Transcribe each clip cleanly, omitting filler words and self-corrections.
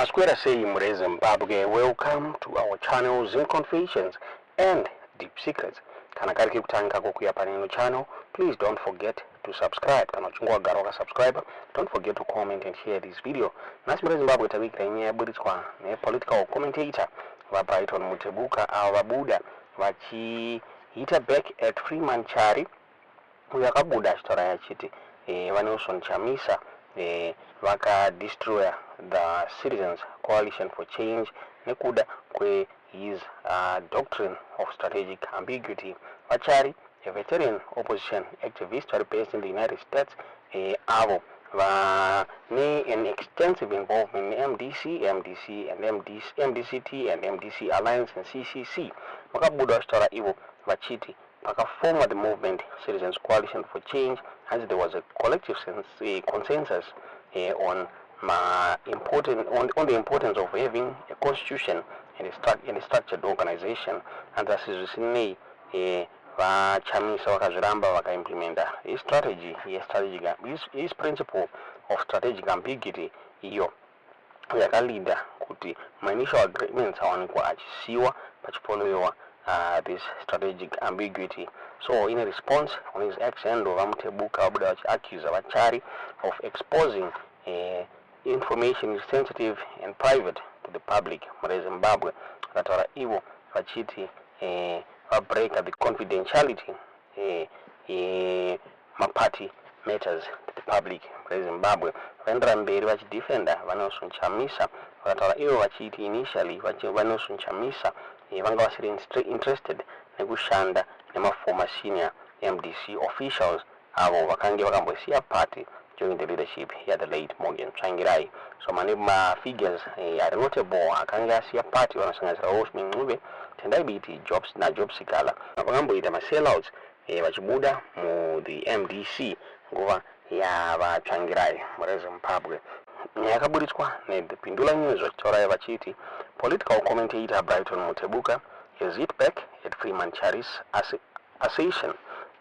Masquera say Mure Zimbabwe, welcome to our channel Zim Confessions and Deep Secrets. Kanakariki kutanga kukuya panino channel. Please don't forget to subscribe. Kana chungwa garoka subscriber. Don't forget to comment and share this video. Nasi Mure Zimbabwe tawika inye buritwa ne political commentator wa Brighton Mutebuka awabuda wachi hita back at Freeman Chari uyakabuda story ya chiti Welshman Chamisa waka destroy the Citizens Coalition for Change nekuda kwe his doctrine of strategic ambiguity. Wachari, a veteran opposition activist based in the United States, avo ne an extensive involvement in MDC and MDCT and MDC Alliance and CCC. Makabuda story ivo wachiti paka form the movement Citizens Coalition for Change, as there was a collective consensus on the importance of having a constitution and a structured organization, and thus is Chamisa wakazviramba waka-implementa his principle of strategic ambiguity iyo yakalida kuti initial agreements awanikwa achisiwa pachiponowewa this strategic ambiguity. So in a response on his action, Mutebuka wabuda accused Wachari of exposing information is sensitive and private to the public Mure Zimbabwe that are evil vachiti break the confidentiality party matters to the public Mure Zimbabwe. Vendra mberi vachidefender Welshman Chamisa vakataura ivo vachiti initially Welshman Chamisa vanga vasiri interested nekushanda former senior MDC officials avo vakange vakambosiya party during the leadership here the late Morgan Tsvangirai. So many figures are notable akange asiya party vanosanganisira Welshman Ncube, Tendai Biti, Job Sikhala vakamboita sellouts vachibuda mu the MDC nguva yava Tsvangirai Mure Zimbabwe. Yakaburitswa nePindula News vachitaura vachiti political commentator Brighton Mutebuka is it back at Freeman Chari's assertion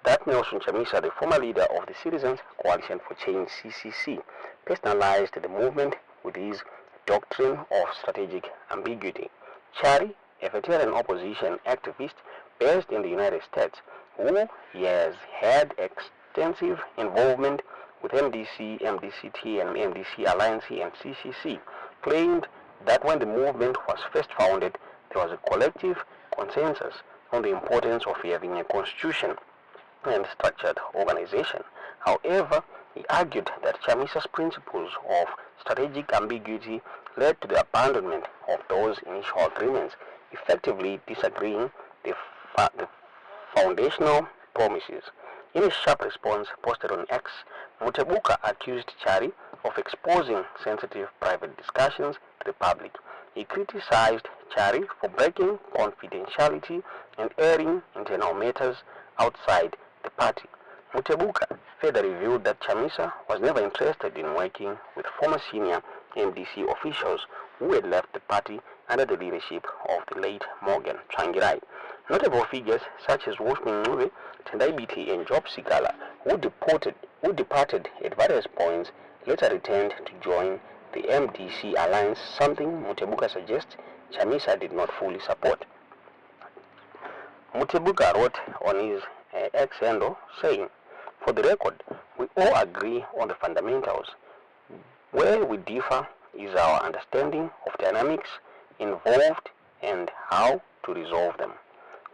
that Welshman Chamisa, the former leader of the Citizens Coalition for Change (CCC), personalized the movement with his doctrine of strategic ambiguity. Chari, a veteran opposition activist based in the United States, who has had extensive involvement with MDC, MDCT, and MDC Alliance and CCC, claimed that when the movement was first founded, there was a collective consensus on the importance of having a constitution and structured organization. However, he argued that Chamisa's principles of strategic ambiguity led to the abandonment of those initial agreements, effectively disagreeing the foundational promises. In a sharp response posted on X, Mutebuka accused Chari of exposing sensitive private discussions to the public. He criticized Chari for breaking confidentiality and airing internal matters outside the party. Mutebuka further revealed that Chamisa was never interested in working with former senior MDC officials who had left the party under the leadership of the late Morgan Tsvangirai. Notable figures such as Welshman Ncube, Tendai Biti, and Sikhala, who departed at various points, later returned to join the MDC alliance, something Mutebuka suggests Chamisa did not fully support. Mutebuka wrote on his X handle saying, "For the record, we all agree on the fundamentals. Where we differ is our understanding of dynamics involved and how to resolve them.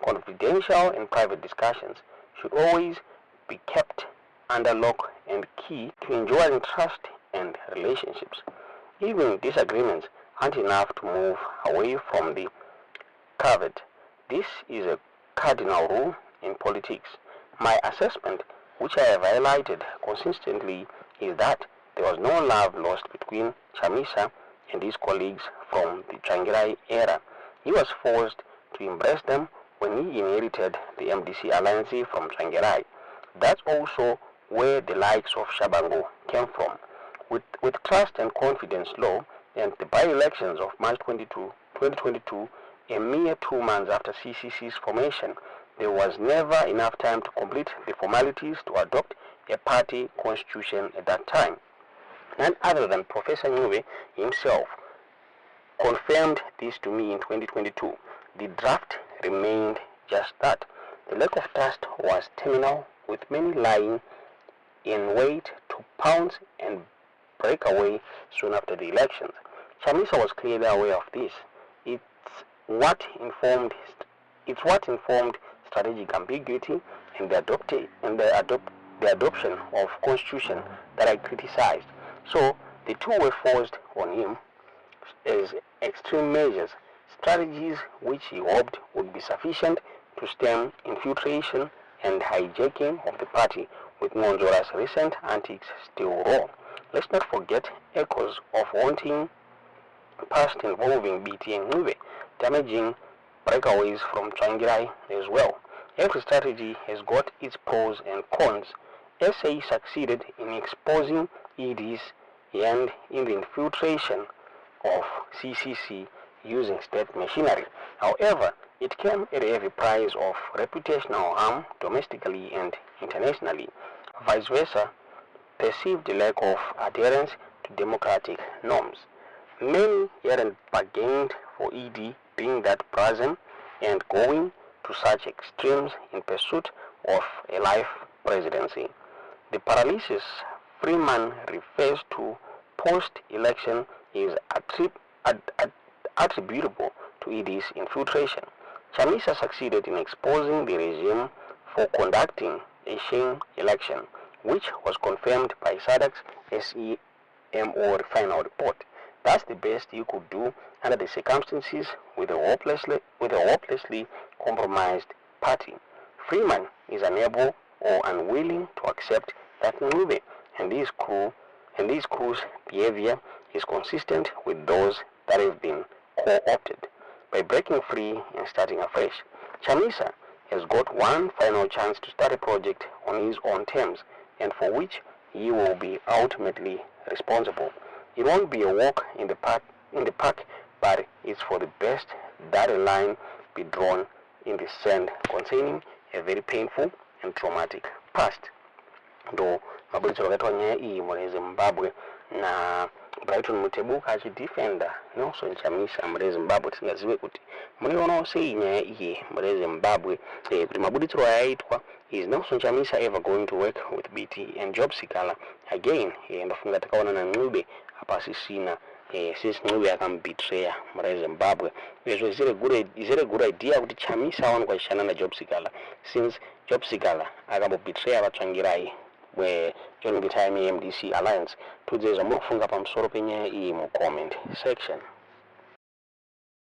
Confidential and private discussions should always be kept under lock and key to ensuring trust and relationships. Even disagreements aren't enough to move away from the covert. This is a cardinal rule in politics. My assessment, which I have highlighted consistently, is that there was no love lost between Chamisa and his colleagues from the Tsvangirai era. He was forced to embrace them when he inherited the MDC alliance from Tsvangirai. That's also where the likes of Shabangu came from. With trust and confidence low, and the by-elections of March 2022, a mere 2 months after CCC's formation, there was never enough time to complete the formalities to adopt a party constitution at that time. None other than Professor Ncube himself confirmed this to me in 2022. The draft remained just that. The lack of trust was terminal, with many lying in wait to pounce and break away soon after the elections. Chamisa was clearly aware of this. It's what informed strategic ambiguity and the adoption of constitution that I criticized. So the two were forced on him as extreme measures, strategies which he hoped would be sufficient to stem infiltration and hijacking of the party, with Ngonzora's recent antics still raw. Let's not forget echoes of haunting past involving Biti and Ncube, damaging breakaways from Tsvangirai as well. Every strategy has got its pros and cons. SA succeeded in exposing EDs and in the infiltration of CCC using state machinery. However, it came at a heavy price of reputational harm domestically and internationally. Vice versa, perceived lack of adherence to democratic norms. Many hadn't bargained for ED being that brazen and going to such extremes in pursuit of a life presidency. The paralysis Freeman refers to post-election is attributable to ED's infiltration. Chamisa succeeded in exposing the regime for conducting a sham election, which was confirmed by SADC's SEMO final report. That's the best you could do under the circumstances with a hopelessly compromised party. Freeman is unable or unwilling to accept that Ncube and his crew's behavior is consistent with those that have been co-opted. By breaking free and starting afresh, Chamisa has got one final chance to start a project on his own terms, and for which he will be ultimately responsible. It won't be a walk in the park, but it's for the best that a line be drawn in the sand concerning a very painful and traumatic past. Ndo mabulitso wakati wa nyaya iyi mule Zimbabwe na Brighton Mutebuka achidefenda Nelson Chamisa mule Zimbabwe. Tingaziwe kuti muliona sei nyaya iyi mule Zimbabwe kuti mabulitso ayaitwa, is Nelson Chamisa ever going to work with Biti and Sikhala again? Ndafunga takaona na Ncube apasisina since Ncube akambetray mule Zimbabwe. So is it a good idea kuti Chamisa aone kwashana na Sikhala, since Sikhala akambetray abatsvangirai where during the time MDC alliance? Tudzeza mukufunga pamusoro penyaya iyi mu comment section.